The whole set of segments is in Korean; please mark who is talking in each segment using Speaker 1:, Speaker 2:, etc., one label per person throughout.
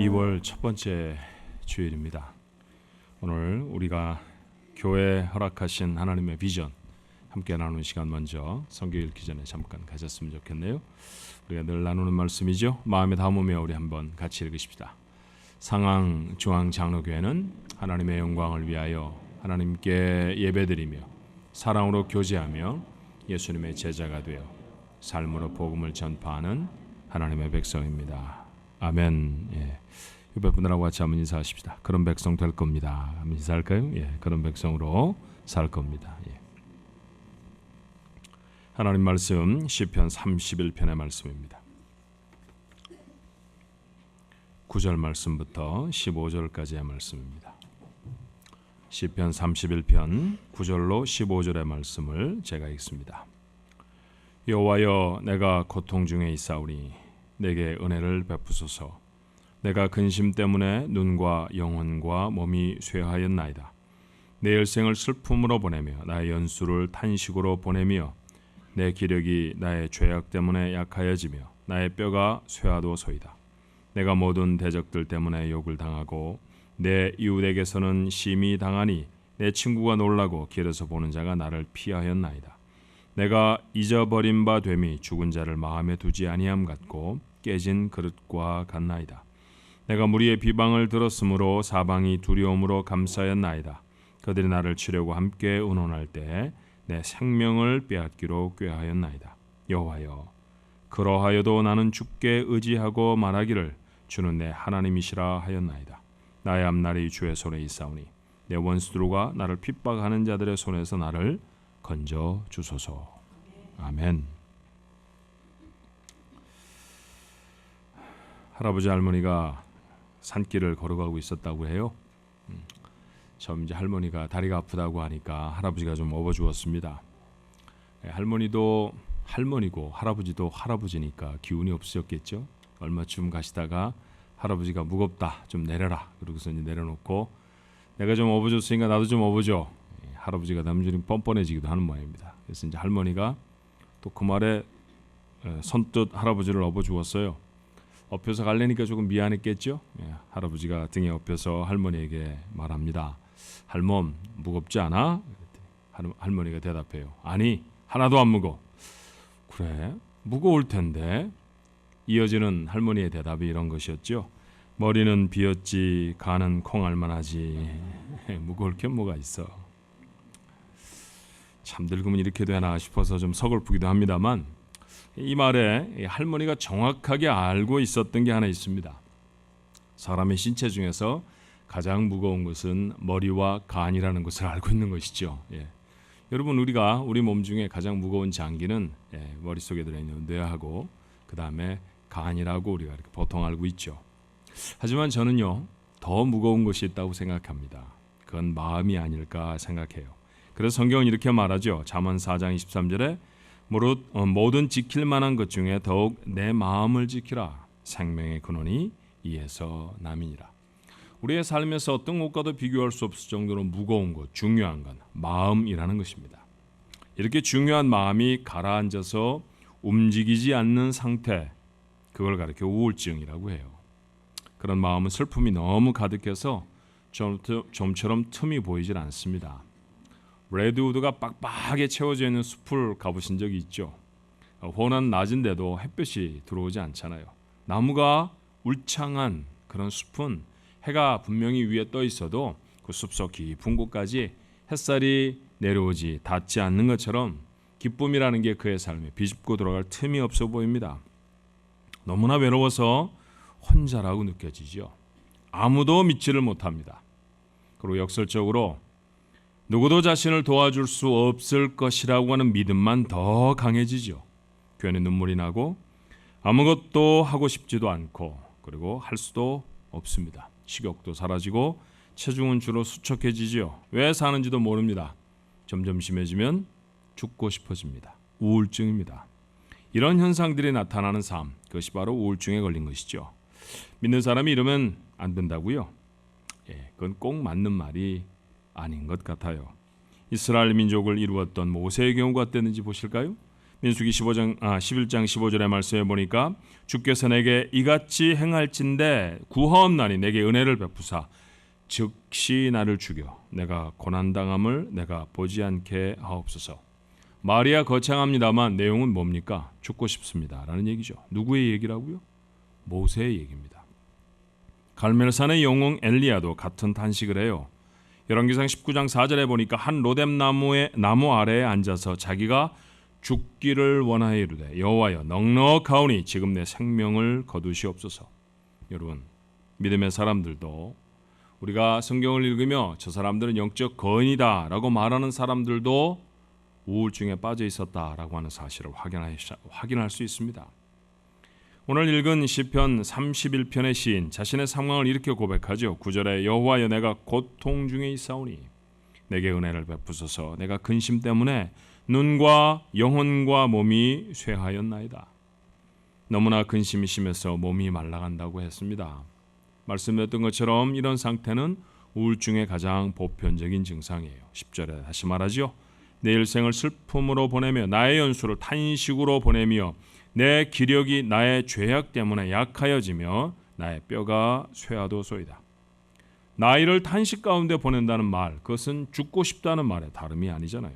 Speaker 1: 2월 첫 번째 주일입니다. 오늘 우리가 교회에 허락하신 하나님의 비전 함께 나누는 시간, 먼저 성경 읽기 전에 잠깐 가졌으면 좋겠네요. 우리가 늘 나누는 말씀이죠. 마음에 담으며 우리 한번 같이 읽으십시다. 상황중앙장로교회는 하나님의 영광을 위하여 하나님께 예배드리며 사랑으로 교제하며 예수님의 제자가 되어 삶으로 복음을 전파하는 하나님의 백성입니다. 아멘. 예. 옆에 분들하고 같이 한번 인사하십시다. 그런 백성 될 겁니다. 한번 인사할까요? 예. 그런 백성으로 살 겁니다. 예. 하나님 말씀 시편 31편의 말씀입니다. 9절 말씀부터 15절까지의 말씀입니다. 시편 31편 9절로 15절의 말씀을 제가 읽습니다. 여호와여, 내가 고통 중에 있사오니 내게 은혜를 베푸소서. 내가 근심 때문에 눈과 영혼과 몸이 쇠하였나이다. 내 일생을 슬픔으로 보내며 나의 연수를 탄식으로 보내며 내 기력이 나의 죄악 때문에 약하여지며 나의 뼈가 쇠하도소이다. 내가 모든 대적들 때문에 욕을 당하고 내 이웃에게서는 심히 당하니 내 친구가 놀라고 길에서 보는 자가 나를 피하였나이다. 내가 잊어버린 바 됨이 죽은 자를 마음에 두지 아니함 같고 깨진 그릇과 같나이다. 내가 무리의 비방을 들었으므로 사방이 두려움으로 감싸였나이다. 그들이 나를 치려고 함께 의논할 때 내 생명을 빼앗기로 꾀하였나이다. 여호와여, 그러하여도 나는 주께 의지하고 말하기를 주는 내 하나님이시라 하였나이다. 나의 앞날이 주의 손에 있사오니 내 원수들과 나를 핍박하는 자들의 손에서 나를 건져 주소서. 아멘. 할아버지 할머니가 산길을 걸어가고 있었다고 해요. 처음 이제 할머니가 다리가 아프다고 하니까 할아버지가 좀 업어주었습니다. 할머니도 할머니고 할아버지도 할아버지니까 기운이 없으셨겠죠. 얼마쯤 가시다가 할아버지가 무겁다, 좀 내려라, 그러고서 이제 내려놓고 내가 좀 업어줬으니까 나도 좀 업어줘. 할아버지가 남들이 뻔뻔해지기도 하는 모양입니다. 그래서 이제 할머니가 또 그 말에 선뜻 할아버지를 업어주었어요. 엎혀서 갈래니까 조금 미안했겠죠. 할아버지가 등에 엎여서 할머니에게 말합니다. 할멈, 무겁지 않아? 할머니가 대답해요. 아니, 하나도 안 무거워. 그래? 무거울 텐데. 이어지는 할머니의 대답이 이런 것이었죠. 머리는 비었지, 간은 콩알만 하지. 무거울 게 뭐가 있어. 참 늙으면 이렇게 되나 싶어서 좀 서글프기도 합니다만, 이 말에 할머니가 정확하게 알고 있었던 게 하나 있습니다. 사람의 신체 중에서 가장 무거운 것은 머리와 간이라는 것을 알고 있는 것이죠. 예. 여러분, 우리가 우리 몸 중에 가장 무거운 장기는 머릿속에 들어있는 뇌하고 그 다음에 간이라고 우리가 이렇게 보통 알고 있죠. 하지만 저는요, 더 무거운 것이 있다고 생각합니다. 그건 마음이 아닐까 생각해요. 그래서 성경은 이렇게 말하죠. 잠언 4장 23절에 무릇 모든 지킬 만한 것 중에 더욱 내 마음을 지키라. 생명의 근원이 이에서 남이니라. 우리의 삶에서 어떤 것과도 비교할 수 없을 정도로 무거운 것, 중요한 건 마음이라는 것입니다. 이렇게 중요한 마음이 가라앉아서 움직이지 않는 상태, 그걸 가리켜 우울증이라고 해요. 그런 마음은 슬픔이 너무 가득해서 좀처럼 틈이 보이질 않습니다. 레드우드가 빡빡하게 채워져 있는 숲을 가보신 적이 있죠. 호는 낮은데도 햇볕이 들어오지 않잖아요. 나무가 울창한 그런 숲은 해가 분명히 위에 떠 있어도 그 숲속 깊은 곳까지 햇살이 내려오지 닿지 않는 것처럼 기쁨이라는 게 그의 삶에 비집고 들어갈 틈이 없어 보입니다. 너무나 외로워서 혼자라고 느껴지죠. 아무도 믿지를 못합니다. 그리고 역설적으로 누구도 자신을 도와줄 수 없을 것이라고 하는 믿음만 더 강해지죠. 괜히 눈물이 나고 아무것도 하고 싶지도 않고 그리고 할 수도 없습니다. 식욕도 사라지고 체중은 주로 수척해지죠. 왜 사는지도 모릅니다. 점점 심해지면 죽고 싶어집니다. 우울증입니다. 이런 현상들이 나타나는 삶, 그것이 바로 우울증에 걸린 것이죠. 믿는 사람이 이러면 안 된다고요? 그건 꼭 맞는 말이 아닌 것 같아요. 이스라엘 민족을 이루었던 모세의 경우가 어땠는지 보실까요? 민수기 11장 15절의 말씀에 보니까 주께서 내게 이같이 행할진대 구하옵나니 내게 은혜를 베푸사 즉시 나를 죽여 내가 고난당함을 내가 보지 않게 하옵소서. 말이야 거창합니다만 내용은 뭡니까? 죽고 싶습니다 라는 얘기죠. 누구의 얘기라고요? 모세의 얘기입니다. 갈멜산의 영웅 엘리야도 같은 탄식을 해요. 열왕기상 19장 4절에 보니까 한 로뎀 나무 아래에 앉아서 자기가 죽기를 원하여 이르되 여호와여 넉넉하오니 지금 내 생명을 거두시옵소서. 여러분, 믿음의 사람들도 우리가 성경을 읽으며 저 사람들은 영적 거인이다 라고 말하는 사람들도 우울증에 빠져 있었다라고 하는 사실을 확인할 수 있습니다. 오늘 읽은 시편 31편의 시인 자신의 상황을 이렇게 고백하죠. 9절에 여호와여 내가 고통 중에 있사오니 내게 은혜를 베푸소서. 내가 근심 때문에 눈과 영혼과 몸이 쇠하였나이다. 너무나 근심이 심해서 몸이 말라간다고 했습니다. 말씀드렸던 것처럼 이런 상태는 우울증의 가장 보편적인 증상이에요. 10절에 다시 말하죠. 내 일생을 슬픔으로 보내며 나의 연수를 탄식으로 보내며 내 기력이 나의 죄악 때문에 약하여지며 나의 뼈가 쇠하도소이다. 나이를 탄식 가운데 보낸다는 말, 그것은 죽고 싶다는 말에 다름이 아니잖아요.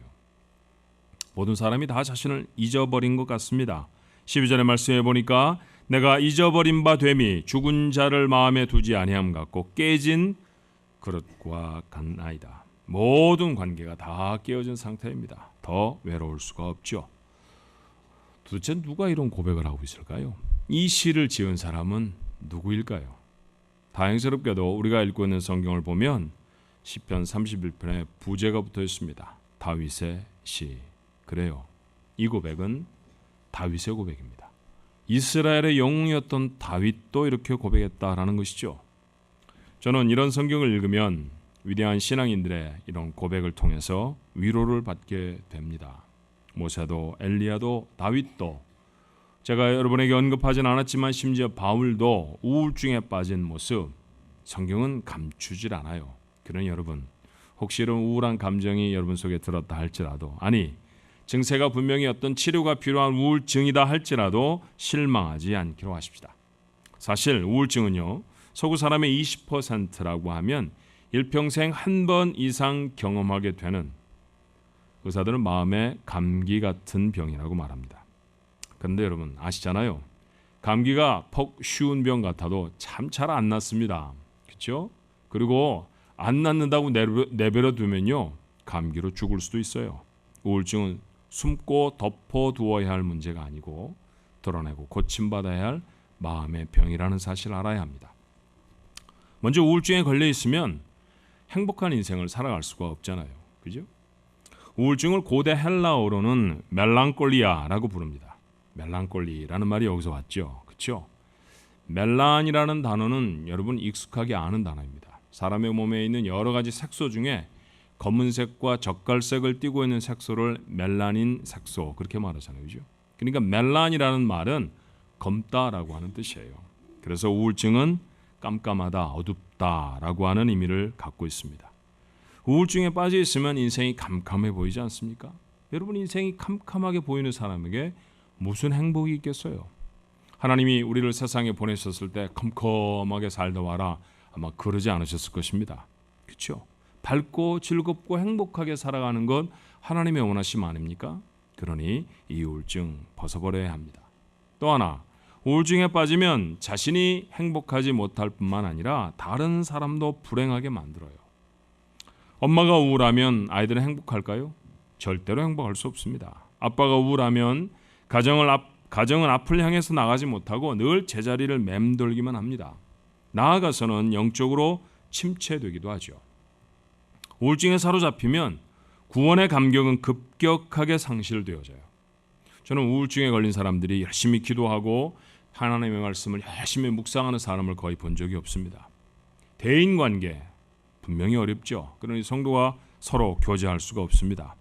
Speaker 1: 모든 사람이 다 자신을 잊어버린 것 같습니다. 12절의 말씀에 보니까 내가 잊어버린 바 됨이 죽은 자를 마음에 두지 아니함 같고 깨진 그릇과 같나이다. 모든 관계가 다 깨어진 상태입니다. 더 외로울 수가 없죠. 도대체 누가 이런 고백을 하고 있을까요? 이 시를 지은 사람은 누구일까요? 다행스럽게도 우리가 읽고 있는 성경을 보면 시편 31편에 부제가 붙어 있습니다. 다윗의 시. 그래요. 이 고백은 다윗의 고백입니다. 이스라엘의 영웅이었던 다윗도 이렇게 고백했다라는 것이죠. 저는 이런 성경을 읽으면 위대한 신앙인들의 이런 고백을 통해서 위로를 받게 됩니다. 모세도 엘리야도 다윗도 제가 여러분에게 언급하진 않았지만 심지어 바울도 우울증에 빠진 모습 성경은 감추질 않아요. 그러니 여러분 혹시 이런 우울한 감정이 여러분 속에 들었다 할지라도 아니 증세가 분명히 어떤 치료가 필요한 우울증이다 할지라도 실망하지 않기로 하십시다. 사실 우울증은요 서구 사람의 20%라고 하면 일평생 한 번 이상 경험하게 되는 의사들은 마음의 감기 같은 병이라고 말합니다. 그런데 여러분 아시잖아요. 감기가 퍽 쉬운 병 같아도 참 잘 안 낫습니다. 그렇죠? 그리고 안 낫는다고 내버려 두면요 감기로 죽을 수도 있어요. 우울증은 숨고 덮어두어야 할 문제가 아니고 드러내고 고침받아야 할 마음의 병이라는 사실을 알아야 합니다. 먼저 우울증에 걸려 있으면 행복한 인생을 살아갈 수가 없잖아요. 그죠? 우울증을 고대 헬라어로는 멜랑콜리아라고 부릅니다. 멜랑콜리라는 말이 여기서 왔죠. 그렇죠? 멜란이라는 단어는 여러분 익숙하게 아는 단어입니다. 사람의 몸에 있는 여러 가지 색소 중에 검은색과 젓갈색을 띠고 있는 색소를 멜라닌 색소 그렇게 말하잖아요. 그죠? 그러니까 멜란이라는 말은 검다라고 하는 뜻이에요. 그래서 우울증은 깜깜하다, 어둡다라고 하는 의미를 갖고 있습니다. 우울증에 빠져 있으면 인생이 캄캄해 보이지 않습니까? 여러분 인생이 캄캄하게 보이는 사람에게 무슨 행복이 있겠어요? 하나님이 우리를 세상에 보내셨을 때 컴컴하게 살다 와라 아마 그러지 않으셨을 것입니다. 그렇죠? 밝고 즐겁고 행복하게 살아가는 것 하나님의 원하심 아닙니까? 그러니 이 우울증 벗어버려야 합니다. 또 하나 우울증에 빠지면 자신이 행복하지 못할 뿐만 아니라 다른 사람도 불행하게 만들어요. 엄마가 우울하면 아이들은 행복할까요? 절대로 행복할 수 없습니다. 아빠가 우울하면 가정은 앞을 향해서 나가지 못하고 늘 제자리를 맴돌기만 합니다. 나아가서는 영적으로 침체되기도 하죠. 우울증에 사로잡히면 구원의 감격은 급격하게 상실되어져요. 저는 우울증에 걸린 사람들이 열심히 기도하고 하나님의 말씀을 열심히 묵상하는 사람을 거의 본 적이 없습니다. 대인관계 분명히 어렵죠. 그러니 성도가 서로 교제할 수가 없습니다.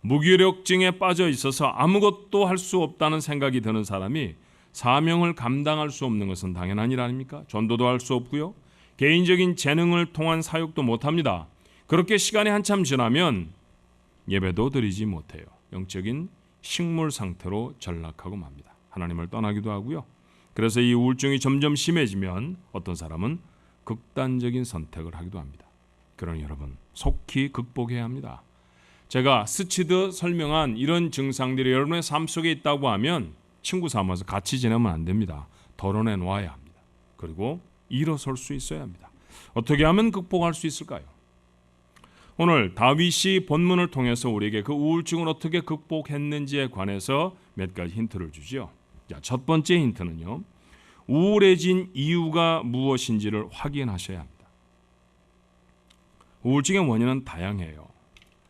Speaker 1: 무기력증에 빠져 있어서 아무것도 할 수 없다는 생각이 드는 사람이 사명을 감당할 수 없는 것은 당연한 일 아닙니까? 전도도 할 수 없고요. 개인적인 재능을 통한 사역도 못합니다. 그렇게 시간이 한참 지나면 예배도 드리지 못해요. 영적인 식물 상태로 전락하고 맙니다. 하나님을 떠나기도 하고요. 그래서 이 우울증이 점점 심해지면 어떤 사람은 극단적인 선택을 하기도 합니다. 그러니 여러분, 속히 극복해야 합니다. 제가 스치듯 설명한 이런 증상들이 여러분의 삶 속에 있다고 하면 친구 삼아서 같이 지내면 안 됩니다. 덜어내 놔야 합니다. 그리고 일어설 수 있어야 합니다. 어떻게 하면 극복할 수 있을까요? 오늘 다윗이 본문을 통해서 우리에게 그 우울증을 어떻게 극복했는지에 관해서 몇 가지 힌트를 주죠. 자, 첫 번째 힌트는요, 우울해진 이유가 무엇인지를 확인하셔야 합니다. 우울증의 원인은 다양해요.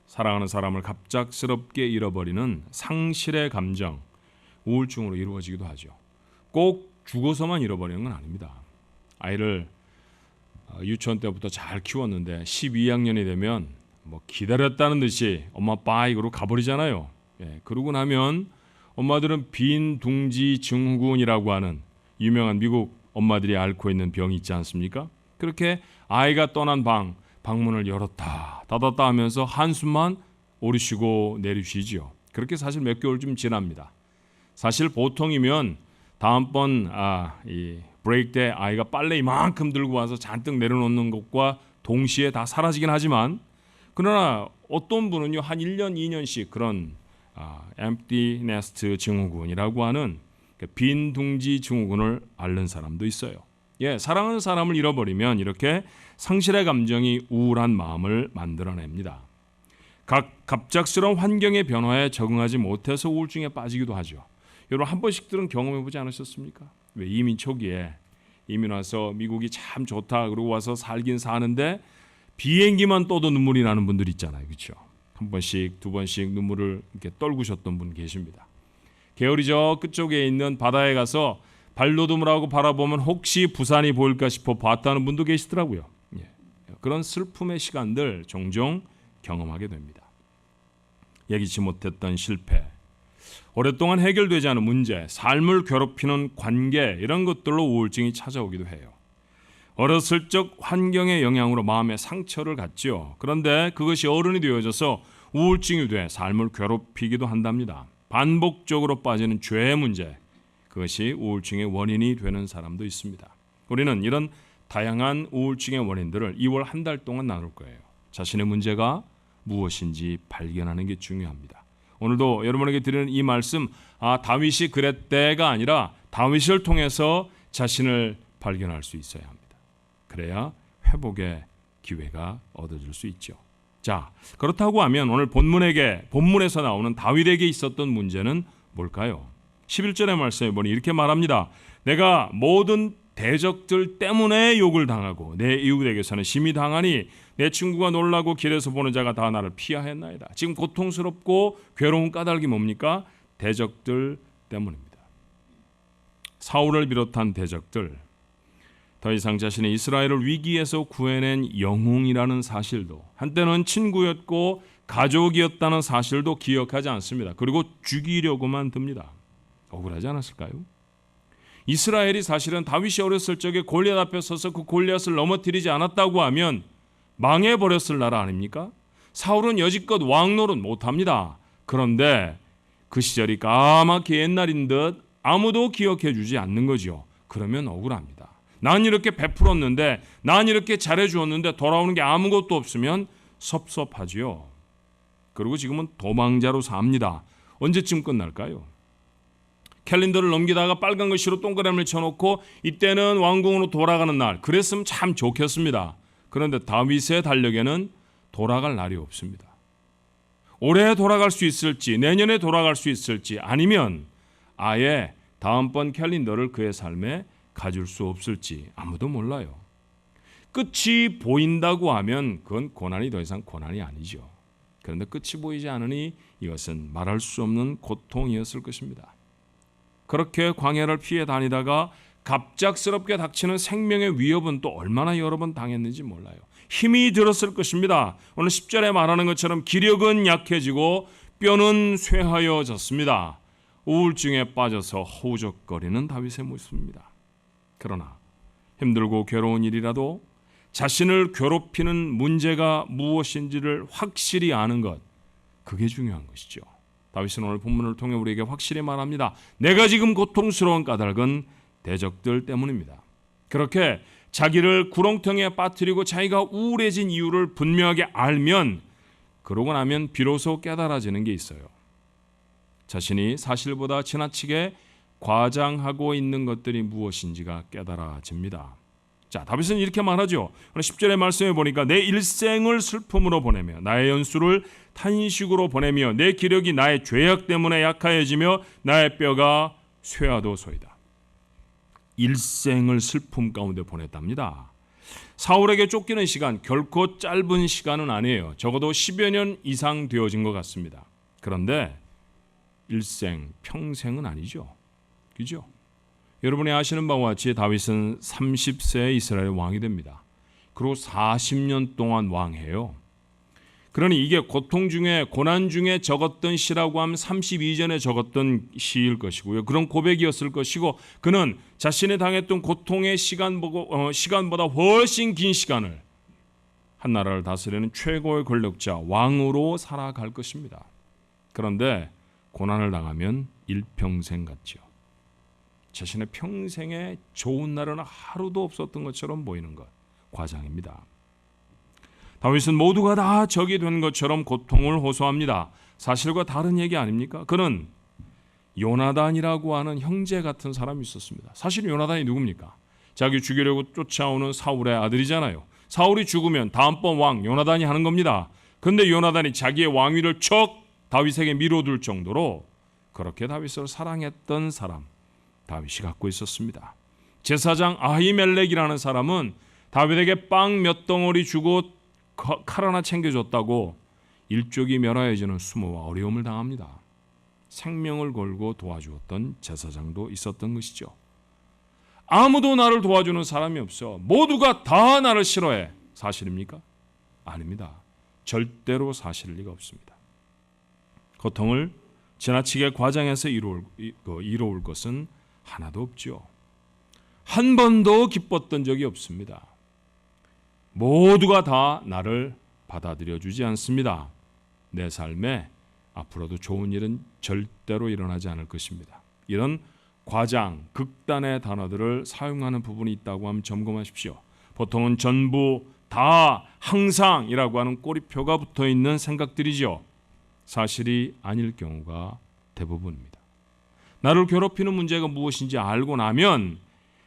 Speaker 1: 사랑하는 사람을 갑작스럽게 잃어버리는 상실의 감정, 우울증으로 이루어지기도 하죠. 꼭 죽어서만 잃어버리는 건 아닙니다. 아이를 유치원 때부터 잘 키웠는데 12학년이 되면 뭐 기다렸다는 듯이 엄마 빠이 그러고 가버리잖아요. 그러고 나면 엄마들은 빈둥지 증후군이라고 하는 유명한 미국 엄마들이 앓고 있는 병이 있지 않습니까? 그렇게 아이가 떠난 방문을 열었다 닫았다 하면서 한숨만 오르시고 내리시지요. 그렇게 사실 몇 개월 좀 지납니다. 사실 보통이면 다음번 이 브레이크 때 아이가 빨래 이만큼 들고 와서 잔뜩 내려놓는 것과 동시에 다 사라지긴 하지만, 그러나 어떤 분은요 한 1년 2년씩 그런 empty nest 증후군이라고 하는 빈둥지 증후군을 앓는 사람도 있어요. 사랑하는 사람을 잃어버리면 이렇게 상실의 감정이 우울한 마음을 만들어냅니다. 갑작스러운 환경의 변화에 적응하지 못해서 우울증에 빠지기도 하죠. 여러분 한 번씩들은 경험해보지 않으셨습니까? 왜 이민 초기에 이민 와서 미국이 참 좋다 그러고 와서 살긴 사는데 비행기만 떠도 눈물이 나는 분들 있잖아요. 그렇죠? 한 번씩 두 번씩 눈물을 이렇게 떨구셨던 분 계십니다. 게으리 저 끝쪽에 있는 바다에 가서 발로듬을 하고 바라보면 혹시 부산이 보일까 싶어 봤다는 분도 계시더라고요. 그런 슬픔의 시간들 종종 경험하게 됩니다. 예기치 못했던 실패, 오랫동안 해결되지 않은 문제, 삶을 괴롭히는 관계, 이런 것들로 우울증이 찾아오기도 해요. 어렸을 적 환경의 영향으로 마음에 상처를 갖죠. 그런데 그것이 어른이 되어져서 우울증이 돼 삶을 괴롭히기도 한답니다. 반복적으로 빠지는 죄의 문제, 그것이 우울증의 원인이 되는 사람도 있습니다. 우리는 이런 다양한 우울증의 원인들을 2월 한 달 동안 나눌 거예요. 자신의 문제가 무엇인지 발견하는 게 중요합니다. 오늘도 여러분에게 드리는 이 말씀, 다윗이 그랬대가 아니라 다윗을 통해서 자신을 발견할 수 있어야 합니다. 그래야 회복의 기회가 얻어질 수 있죠. 자, 그렇다고 하면 오늘 본문에서 나오는 다윗에게 있었던 문제는 뭘까요? 11절의 말씀에 보니 이렇게 말합니다. 내가 모든 대적들 때문에 욕을 당하고 내 이웃에게서는 심히 당하니 내 친구가 놀라고 길에서 보는 자가 다 나를 피하였나이다. 지금 고통스럽고 괴로운 까닭이 뭡니까? 대적들 때문입니다. 사울을 비롯한 대적들, 더 이상 자신의 이스라엘을 위기에서 구해낸 영웅이라는 사실도, 한때는 친구였고 가족이었다는 사실도 기억하지 않습니다. 그리고 죽이려고만 듭니다. 억울하지 않았을까요? 이스라엘이 사실은 다윗이 어렸을 적에 골리앗 앞에 서서 그 골리앗을 넘어뜨리지 않았다고 하면 망해버렸을 나라 아닙니까? 사울은 여지껏 왕노릇 못합니다. 그런데 그 시절이 까맣게 옛날인 듯 아무도 기억해 주지 않는 거죠. 그러면 억울합니다. 난 이렇게 베풀었는데, 난 이렇게 잘해주었는데 돌아오는 게 아무것도 없으면 섭섭하지요. 그리고 지금은 도망자로 삽니다. 언제쯤 끝날까요? 캘린더를 넘기다가 빨간 글씨로 동그라미를 쳐놓고 이때는 왕궁으로 돌아가는 날, 그랬으면 참 좋겠습니다. 그런데 다윗의 달력에는 돌아갈 날이 없습니다. 올해 돌아갈 수 있을지, 내년에 돌아갈 수 있을지, 아니면 아예 다음번 캘린더를 그의 삶에 가질 수 없을지 아무도 몰라요. 끝이 보인다고 하면 그건 고난이 더 이상 고난이 아니죠. 그런데 끝이 보이지 않으니 이것은 말할 수 없는 고통이었을 것입니다. 그렇게 광야를 피해 다니다가 갑작스럽게 닥치는 생명의 위협은 또 얼마나 여러 번 당했는지 몰라요. 힘이 들었을 것입니다. 오늘 10절에 말하는 것처럼 기력은 약해지고 뼈는 쇠하여졌습니다. 우울증에 빠져서 허우적거리는 다윗의 모습입니다. 그러나 힘들고 괴로운 일이라도 자신을 괴롭히는 문제가 무엇인지를 확실히 아는 것, 그게 중요한 것이죠. 다윗은 오늘 본문을 통해 우리에게 확실히 말합니다. 내가 지금 고통스러운 까닭은 대적들 때문입니다. 그렇게 자기를 구렁텅이에 빠뜨리고 자기가 우울해진 이유를 분명하게 알면, 그러고 나면 비로소 깨달아지는 게 있어요. 자신이 사실보다 지나치게 과장하고 있는 것들이 무엇인지가 깨달아집니다. 자, 다윗은 이렇게 말하죠. 10절의 말씀에 보니까 내 일생을 슬픔으로 보내며 나의 연수를 탄식으로 보내며 내 기력이 나의 죄악 때문에 약하여지며 나의 뼈가 쇠하도소이다. 일생을 슬픔 가운데 보냈답니다. 사울에게 쫓기는 시간 결코 짧은 시간은 아니에요. 적어도 10여 년 이상 되어진 것 같습니다. 그런데 일생, 평생은 아니죠. 그죠? 여러분이 아시는 바와 같이 다윗은 30세에 이스라엘 왕이 됩니다. 그리고 40년 동안 왕해요. 그러니 이게 고통 중에, 고난 중에 적었던 시라고 하면 32전에 적었던 시일 것이고요. 그런 고백이었을 것이고, 그는 자신이 당했던 고통의 시간보다 훨씬 긴 시간을 한 나라를 다스리는 최고의 권력자, 왕으로 살아갈 것입니다. 그런데 고난을 당하면 일평생 같죠. 자신의 평생에 좋은 날은 하루도 없었던 것처럼 보이는 것, 과장입니다. 다윗은 모두가 다 적이 된 것처럼 고통을 호소합니다. 사실과 다른 얘기 아닙니까? 그는 요나단이라고 하는 형제 같은 사람이 있었습니다. 사실 요나단이 누굽니까? 자기 죽이려고 쫓아오는 사울의 아들이잖아요. 사울이 죽으면 다음번 왕 요나단이 하는 겁니다. 근데 요나단이 자기의 왕위를 척 다윗에게 밀어둘 정도로 그렇게 다윗을 사랑했던 사람, 다윗이 갖고 있었습니다. 제사장 아히멜렉이라는 사람은 다윗에게 빵 몇 덩어리 주고 칼 하나 챙겨줬다고 일족이 멸하여지는 수모와 어려움을 당합니다. 생명을 걸고 도와주었던 제사장도 있었던 것이죠. 아무도 나를 도와주는 사람이 없어. 모두가 다 나를 싫어해. 사실입니까? 아닙니다. 절대로 사실일 리가 없습니다. 고통을 지나치게 과장해서 이로울 것은 하나도 없죠. 한 번도 기뻤던 적이 없습니다. 모두가 다 나를 받아들여 주지 않습니다. 내 삶에 앞으로도 좋은 일은 절대로 일어나지 않을 것입니다. 이런 과장, 극단의 단어들을 사용하는 부분이 있다고 하면 점검하십시오. 보통은 전부, 다, 항상이라고 하는 꼬리표가 붙어있는 생각들이죠. 사실이 아닐 경우가 대부분입니다. 나를 괴롭히는 문제가 무엇인지 알고 나면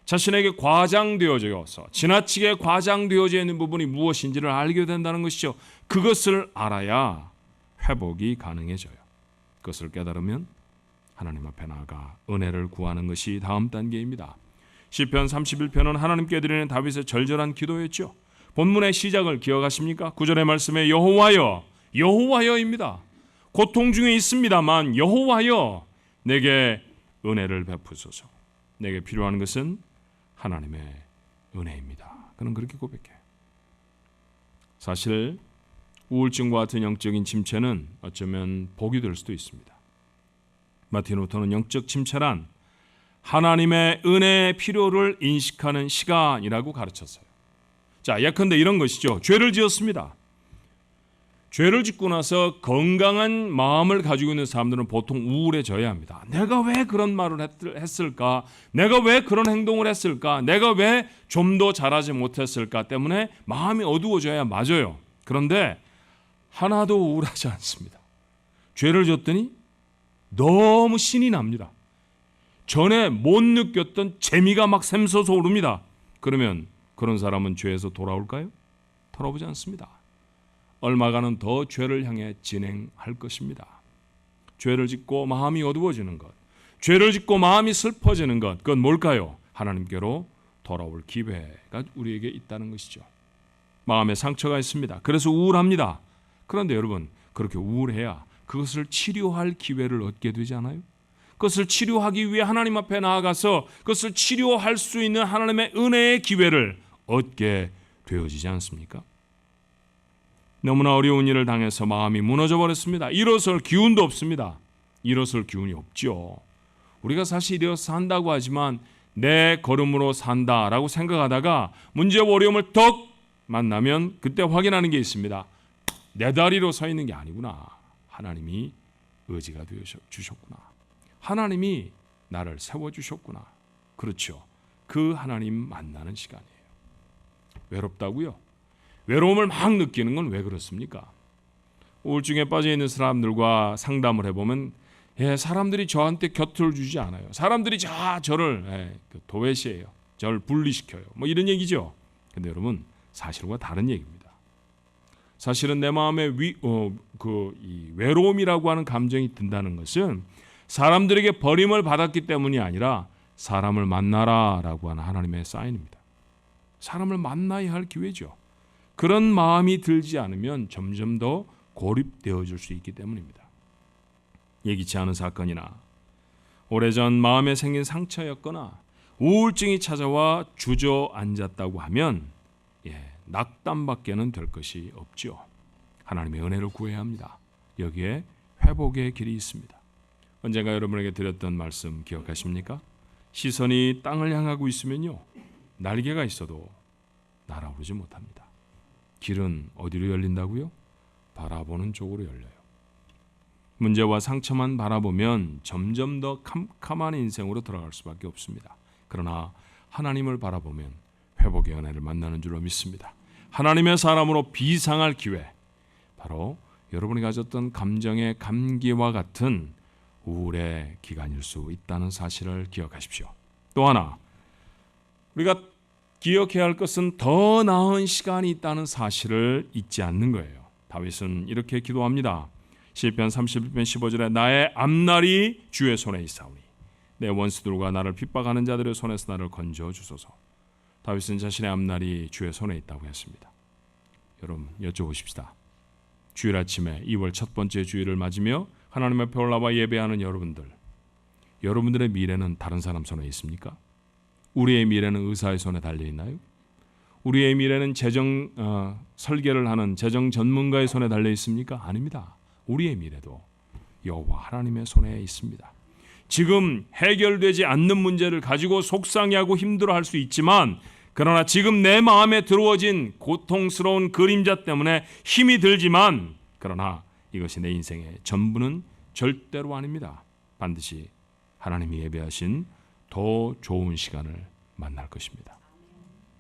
Speaker 1: 자신에게 과장되어져서 지나치게 과장되어져 있는 부분이 무엇인지를 알게 된다는 것이죠. 그것을 알아야 회복이 가능해져요. 그것을 깨달으면 하나님 앞에 나아가 은혜를 구하는 것이 다음 단계입니다. 시편 31편은 하나님께 드리는 다윗의 절절한 기도였죠. 본문의 시작을 기억하십니까? 9절의 말씀에 여호와여, 여호와여입니다. 고통 중에 있습니다만 여호와여 내게 은혜를 베푸소서. 내게 필요한 것은 하나님의 은혜입니다. 그는 그렇게 고백해요. 사실 우울증과 같은 영적인 침체는 어쩌면 복이 될 수도 있습니다. 마틴 루터는 영적 침체란 하나님의 은혜의 필요를 인식하는 시간이라고 가르쳤어요. 자, 예컨대 이런 것이죠. 죄를 지었습니다. 죄를 짓고 나서 건강한 마음을 가지고 있는 사람들은 보통 우울해져야 합니다. 내가 왜 그런 말을 했을까? 내가 왜 그런 행동을 했을까? 내가 왜 좀 더 잘하지 못했을까? 때문에 마음이 어두워져야 맞아요. 그런데 하나도 우울하지 않습니다. 죄를 졌더니 너무 신이 납니다. 전에 못 느꼈던 재미가 막 샘솟아 오릅니다. 그러면 그런 사람은 죄에서 돌아올까요? 돌아오지 않습니다. 얼마간은 더 죄를 향해 진행할 것입니다. 죄를 짓고 마음이 어두워지는 것, 죄를 짓고 마음이 슬퍼지는 것, 그건 뭘까요? 하나님께로 돌아올 기회가 우리에게 있다는 것이죠. 마음에 상처가 있습니다. 그래서 우울합니다. 그런데 여러분, 그렇게 우울해야 그것을 치료할 기회를 얻게 되지 않아요? 그것을 치료하기 위해 하나님 앞에 나아가서 그것을 치료할 수 있는 하나님의 은혜의 기회를 얻게 되어지지 않습니까? 너무나 어려운 일을 당해서 마음이 무너져 버렸습니다. 일어설 기운도 없습니다. 일어설 기운이 없죠. 우리가 사실 일어서 산다고 하지만 내 걸음으로 산다라고 생각하다가 문제와 어려움을 덕 만나면 그때 확인하는 게 있습니다. 내 다리로 서 있는 게 아니구나. 하나님이 의지가 되어 주셨구나. 하나님이 나를 세워주셨구나. 그렇죠. 그 하나님 만나는 시간이에요. 외롭다고요? 외로움을 막 느끼는 건 왜 그렇습니까? 우울증에 빠져 있는 사람들과 상담을 해보면 사람들이 저한테 곁을 주지 않아요. 사람들이 저를 도외시해요. 저를 분리시켜요. 뭐 이런 얘기죠. 근데 여러분 사실과 다른 얘기입니다. 사실은 내 마음에 이 외로움이라고 하는 감정이 든다는 것은 사람들에게 버림을 받았기 때문이 아니라 사람을 만나라라고 하는 하나님의 사인입니다. 사람을 만나야 할 기회죠. 그런 마음이 들지 않으면 점점 더 고립되어질 수 있기 때문입니다. 예기치 않은 사건이나 오래전 마음에 생긴 상처였거나 우울증이 찾아와 주저앉았다고 하면 낙담밖에는 될 것이 없죠. 하나님의 은혜를 구해야 합니다. 여기에 회복의 길이 있습니다. 언젠가 여러분에게 드렸던 말씀 기억하십니까? 시선이 땅을 향하고 있으면요, 날개가 있어도 날아오르지 못합니다. 길은 어디로 열린다고요? 바라보는 쪽으로 열려요. 문제와 상처만 바라보면 점점 더 캄캄한 인생으로 들어갈 수밖에 없습니다. 그러나 하나님을 바라보면 회복의 은혜를 만나는 줄로 믿습니다. 하나님의 사람으로 비상할 기회, 바로 여러분이 가졌던 감정의 감기와 같은 우울의 기간일 수 있다는 사실을 기억하십시오. 또 하나, 우리가 기억해야 할 것은 더 나은 시간이 있다는 사실을 잊지 않는 거예요. 다윗은 이렇게 기도합니다. 시편 31편 15절에 나의 앞날이 주의 손에 있사오니 내 원수들과 나를 핍박하는 자들의 손에서 나를 건져 주소서. 다윗은 자신의 앞날이 주의 손에 있다고 했습니다. 여러분 여쭤보십시다. 주일 아침에 2월 첫 번째 주일을 맞으며 하나님 앞에 올라와 예배하는 여러분들의 미래는 다른 사람 손에 있습니까? 우리의 미래는 의사의 손에 달려 있나요? 우리의 미래는 설계를 하는 재정 전문가의 손에 달려 있습니까? 아닙니다. 우리의 미래도 여호와 하나님의 손에 있습니다. 지금 해결되지 않는 문제를 가지고 속상해하고 힘들어할 수 있지만, 그러나 지금 내 마음에 들어워진 고통스러운 그림자 때문에 힘이 들지만, 그러나 이것이 내 인생의 전부는 절대로 아닙니다. 반드시 하나님이 예배하신 더 좋은 시간을 만날 것입니다.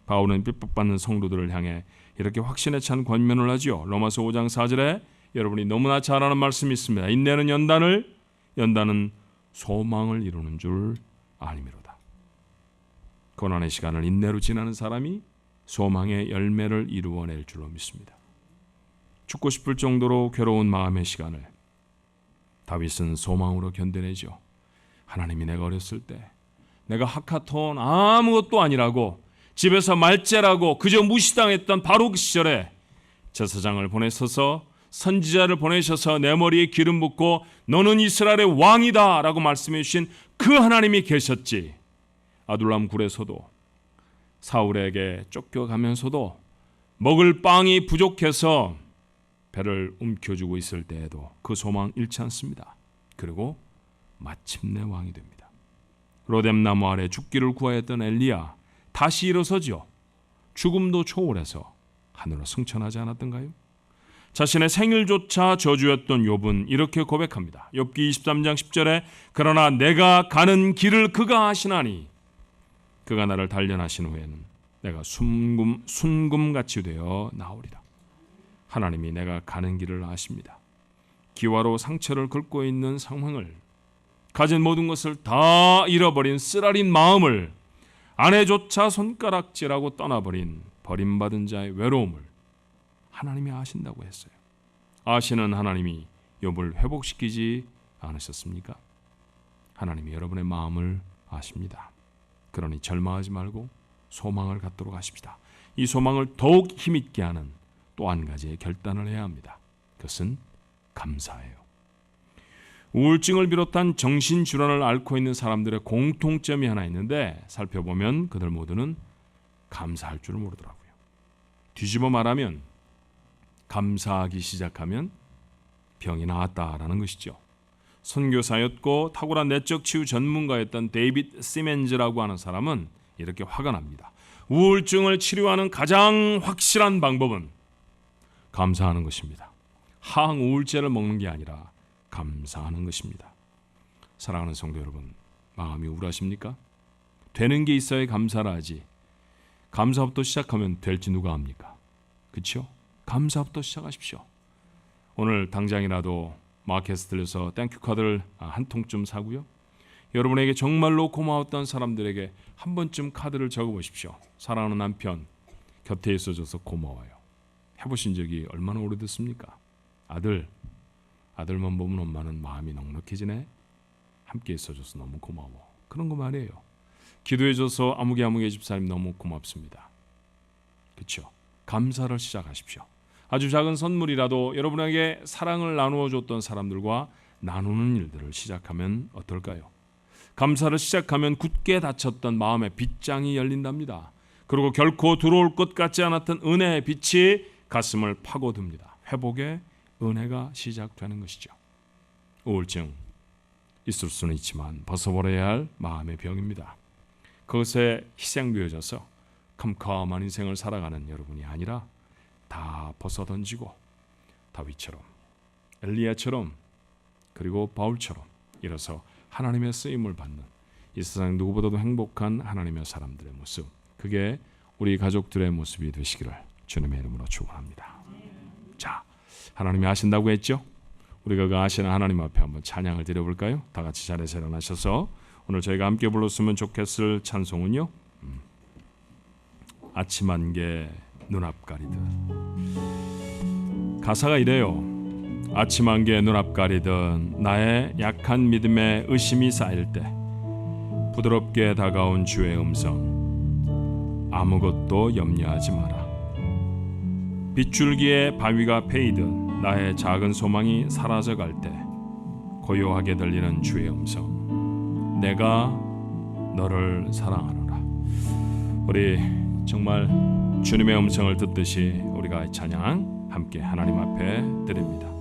Speaker 1: 바울은 핍박받는 성도들을 향해 이렇게 확신에 찬 권면을 하죠. 로마서 5장 4절에 여러분이 너무나 잘 아는 말씀이 있습니다. 인내는 연단은 소망을 이루는 줄 아니미로다. 고난의 시간을 인내로 지나는 사람이 소망의 열매를 이루어낼 줄로 믿습니다. 죽고 싶을 정도로 괴로운 마음의 시간을 다윗은 소망으로 견뎌내죠. 하나님이 내가 어렸을 때 내가 하카톤 아무것도 아니라고 집에서 말째라고 그저 무시당했던 바로 그 시절에 제사장을 보내셔서 선지자를 보내셔서 내 머리에 기름 붓고 너는 이스라엘의 왕이다 라고 말씀해 주신 그 하나님이 계셨지. 아둘람 굴에서도 사울에게 쫓겨가면서도 먹을 빵이 부족해서 배를 움켜쥐고 있을 때에도 그 소망 잃지 않습니다. 그리고 마침내 왕이 됩니다. 로뎀나무 아래 죽기를 구하였던 엘리야 다시 일어서죠. 죽음도 초월해서 하늘로 승천하지 않았던가요? 자신의 생일조차 저주였던 욥은 이렇게 고백합니다. 욥기 23장 10절에 그러나 내가 가는 길을 그가 아시나니 그가 나를 단련하신 후에는 내가 순금같이 되어 나오리라. 하나님이 내가 가는 길을 아십니다. 기와로 상처를 긁고 있는 상황을, 가진 모든 것을 다 잃어버린 쓰라린 마음을, 아내조차 손가락질하고 떠나버린 버림받은 자의 외로움을 하나님이 아신다고 했어요. 아시는 하나님이 욥을 회복시키지 않으셨습니까? 하나님이 여러분의 마음을 아십니다. 그러니 절망하지 말고 소망을 갖도록 하십시다. 이 소망을 더욱 힘있게 하는 또 한 가지의 결단을 해야 합니다. 그것은 감사예요. 우울증을 비롯한 정신질환을 앓고 있는 사람들의 공통점이 하나 있는데 살펴보면 그들 모두는 감사할 줄을 모르더라고요. 뒤집어 말하면 감사하기 시작하면 병이 나았다라는 것이죠. 선교사였고 탁월한 내적 치유 전문가였던 데이빗 시멘즈라고 하는 사람은 이렇게 화가 납니다. 우울증을 치료하는 가장 확실한 방법은 감사하는 것입니다. 항우울제를 먹는 게 아니라 감사하는 것입니다. 사랑하는 성도 여러분, 마음이 우울하십니까? 되는 게 있어야 감사를 하지. 감사부터 시작하면 될지 누가 압니까? 그렇죠? 감사부터 시작하십시오. 오늘 당장이라도 마켓에 들려서 땡큐 카드를 한 통쯤 사고요. 여러분에게 정말로 고마웠던 사람들에게 한 번쯤 카드를 적어보십시오. 사랑하는 남편 곁에 있어줘서 고마워요. 해보신 적이 얼마나 오래됐습니까? 아들만 보면 엄마는 마음이 넉넉해지네. 함께 있어줘서 너무 고마워. 그런 거 말이에요. 기도해줘서 아무개 집사님 너무 고맙습니다. 그렇죠? 감사를 시작하십시오. 아주 작은 선물이라도 여러분에게 사랑을 나누어 줬던 사람들과 나누는 일들을 시작하면 어떨까요? 감사를 시작하면 굳게 닫혔던 마음의 빗장이 열린답니다. 그리고 결코 들어올 것 같지 않았던 은혜의 빛이 가슴을 파고듭니다. 회복의 은혜가 시작되는 것이죠. 우울증 있을 수는 있지만 벗어버려야 할 마음의 병입니다. 그것에 희생되어져서 컴컴한 인생을 살아가는 여러분이 아니라 다 벗어던지고 다윗처럼, 엘리야처럼, 그리고 바울처럼 일어서 하나님의 쓰임을 받는 이 세상 누구보다도 행복한 하나님의 사람들의 모습, 그게 우리 가족들의 모습이 되시기를 주님의 이름으로 축원합니다. 자, 하나님이 아신다고 했죠? 우리가 그 아시는 하나님 앞에 한번 찬양을 드려볼까요? 다 같이 자리에서 일어나셔서 오늘 저희가 함께 불렀으면 좋겠을 찬송은요, 아침 안개 눈앞 가리듯. 가사가 이래요. 아침 안개 눈앞 가리듯 나의 약한 믿음에 의심이 쌓일 때 부드럽게 다가온 주의 음성, 아무것도 염려하지 마라. 빗줄기에 바위가 패이듯 나의 작은 소망이 사라져갈 때 고요하게 들리는 주의 음성, 내가 너를 사랑하노라. 우리 정말 주님의 음성을 듣듯이 우리가 찬양 함께 하나님 앞에 드립니다.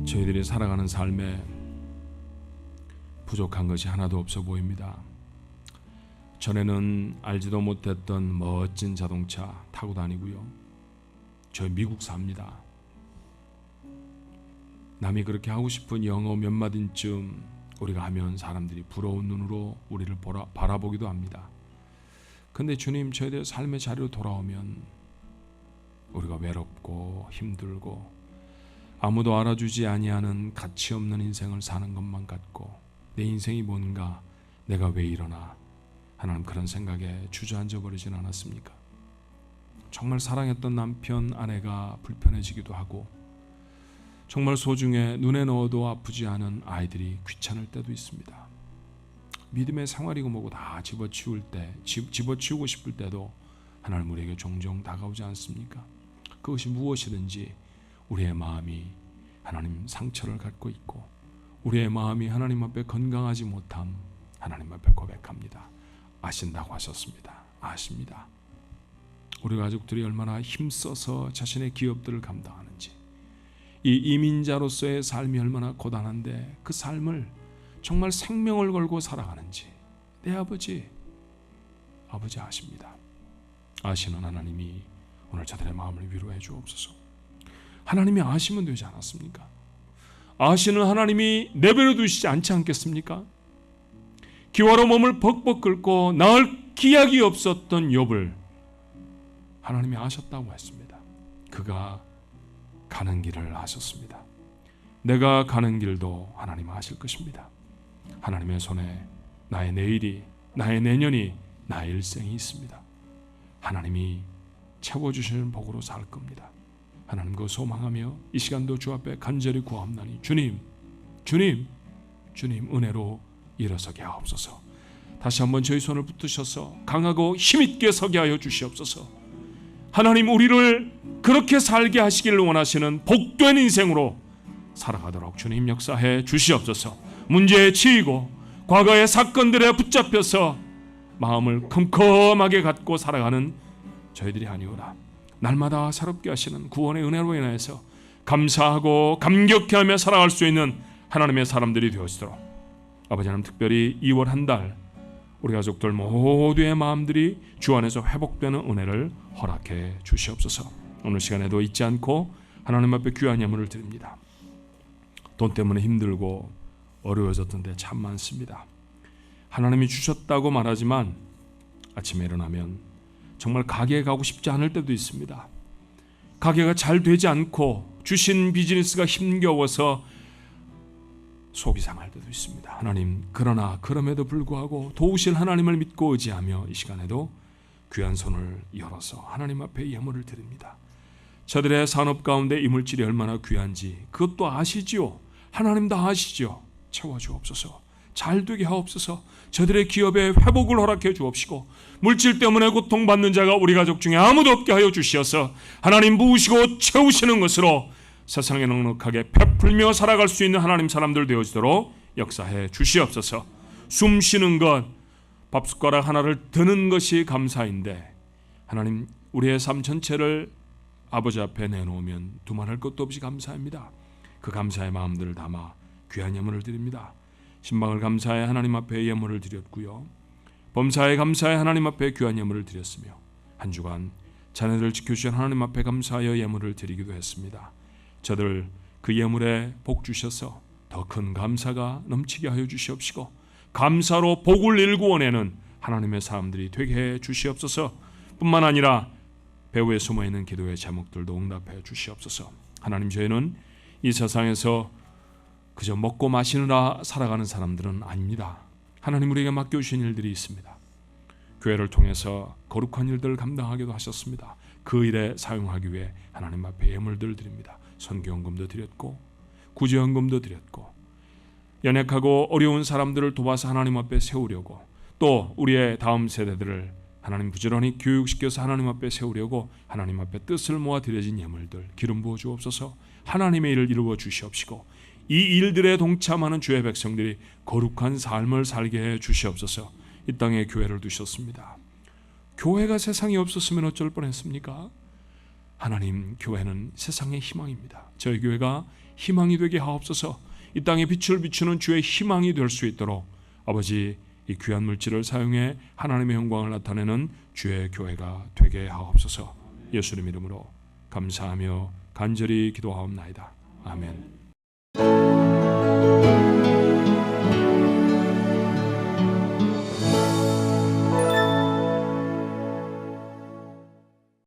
Speaker 1: 저희들이 살아가는 삶에 부족한 것이 하나도 없어 보입니다. 전에는 알지도 못했던 멋진 자동차 타고 다니고요. 저희 미국 삽니다. 남이 그렇게 하고 싶은 영어 몇 마디쯤 우리가 하면 사람들이 부러운 눈으로 우리를 바라보기도 합니다. 근데 주님, 저희들 삶의 자리로 돌아오면 우리가 외롭고 힘들고 아무도 알아주지 아니하는 가치 없는 인생을 사는 것만 같고, 내 인생이 뭔가, 내가 왜 이러나, 하나님 그런 생각에 주저앉아 버리진 않았습니까? 정말 사랑했던 남편, 아내가 불편해지기도 하고, 정말 소중해 눈에 넣어도 아프지 않은 아이들이 귀찮을 때도 있습니다. 믿음의 생활이고 뭐고 다 집어치우고 싶을 때도 하나님 우리에게 종종 다가오지 않습니까? 그것이 무엇이든지 우리의 마음이 하나님 상처를 갖고 있고, 우리의 마음이 하나님 앞에 건강하지 못함 하나님 앞에 고백합니다. 아신다고 하셨습니다. 아십니다. 우리 가족들이 얼마나 힘써서 자신의 기업들을 감당하는지, 이 이민자로서의 삶이 얼마나 고단한데 그 삶을 정말 생명을 걸고 살아가는지 내 아버지 아십니다. 아시는 하나님이 오늘 저들의 마음을 위로해 주옵소서. 하나님이 아시면 되지 않았습니까? 아시는 하나님이 내버려 두시지 않지 않겠습니까? 기와로 몸을 벅벅 긁고 나을 기약이 없었던 욥을 하나님이 아셨다고 했습니다. 그가 가는 길을 아셨습니다. 내가 가는 길도 하나님 아실 것입니다. 하나님의 손에 나의 내일이, 나의 내년이, 나의 일생이 있습니다. 하나님이 채워주시는 복으로 살 겁니다. 하나님 그 소망하며 이 시간도 주 앞에 간절히 구하옵나니 주님 은혜로 일어서게 하옵소서. 다시 한번 저희 손을 붙드셔서 강하고 힘있게 서게 하여 주시옵소서. 하나님 우리를 그렇게 살게 하시기를 원하시는 복된 인생으로 살아가도록 주님 역사해 주시옵소서. 문제에 치이고 과거의 사건들에 붙잡혀서 마음을 컴컴하게 갖고 살아가는 저희들이 아니오라. 날마다 새롭게 하시는 구원의 은혜로 인하여서 감사하고 감격해하며 살아갈 수 있는 하나님의 사람들이 되어지도록 아버지 하나님, 특별히 2월 한 달 우리 가족들 모두의 마음들이 주 안에서 회복되는 은혜를 허락해 주시옵소서. 오늘 시간에도 잊지 않고 하나님 앞에 귀한 예물을 드립니다. 돈 때문에 힘들고 어려워졌던 데 참 많습니다. 하나님이 주셨다고 말하지만 아침에 일어나면 정말 가게에 가고 싶지 않을 때도 있습니다. 가게가 잘 되지 않고 주신 비즈니스가 힘겨워서 속이 상할 때도 있습니다. 하나님, 그러나 그럼에도 불구하고 도우실 하나님을 믿고 의지하며 이 시간에도 귀한 손을 열어서 하나님 앞에 예물을 드립니다. 저들의 산업 가운데 이물질이 얼마나 귀한지 그것도 아시지요. 하나님 다 아시죠. 채워주옵소서. 잘되게 하옵소서. 저들의 기업에 회복을 허락해 주옵시고 물질 때문에 고통받는 자가 우리 가족 중에 아무도 없게 하여 주시어서 하나님 부으시고 채우시는 것으로 세상에 넉넉하게 베풀며 살아갈 수 있는 하나님 사람들 되어지도록 역사해 주시옵소서. 숨 쉬는 것, 밥숟가락 하나를 드는 것이 감사인데 하나님 우리의 삶 전체를 아버지 앞에 내놓으면 두말할 것도 없이 감사합니다. 그 감사의 마음들을 담아 귀한 예물을 드립니다. 신방을 감사해 하나님 앞에 예물을 드렸고요. 범사에 감사해 하나님 앞에 귀한 예물을 드렸으며 한 주간 자녀들을 지켜주신 하나님 앞에 감사하여 예물을 드리기도 했습니다. 저들 그 예물에 복 주셔서 더 큰 감사가 넘치게 하여 주시옵시고 감사로 복을 일구어내는 하나님의 사람들이 되게 해 주시옵소서. 뿐만 아니라 배후에 숨어있는 기도의 제목들도 응답해 주시옵소서. 하나님, 저희는 이 세상에서 그저 먹고 마시느라 살아가는 사람들은 아닙니다. 하나님, 우리에게 맡겨주신 일들이 있습니다. 교회를 통해서 거룩한 일들을 감당하기도 하셨습니다. 그 일에 사용하기 위해 하나님 앞에 예물들 드립니다. 선교헌금도 드렸고 구제헌금도 드렸고 연약하고 어려운 사람들을 도와서 하나님 앞에 세우려고 또 우리의 다음 세대들을 하나님 부지런히 교육시켜서 하나님 앞에 세우려고 하나님 앞에 뜻을 모아 드려진 예물들 기름 부어 주옵소서. 하나님의 일을 이루어 주시옵시고 이 일들에 동참하는 주의 백성들이 거룩한 삶을 살게 해 주시옵소서. 이 땅에 교회를 두셨습니다. 교회가 세상에 없었으면 어쩔 뻔했습니까? 하나님, 교회는 세상의 희망입니다. 저희 교회가 희망이 되게 하옵소서. 이 땅에 빛을 비추는 주의 희망이 될 수 있도록 아버지, 이 귀한 물질을 사용해 하나님의 영광을 나타내는 주의 교회가 되게 하옵소서. 예수님 이름으로 감사하며 간절히 기도하옵나이다. 아멘.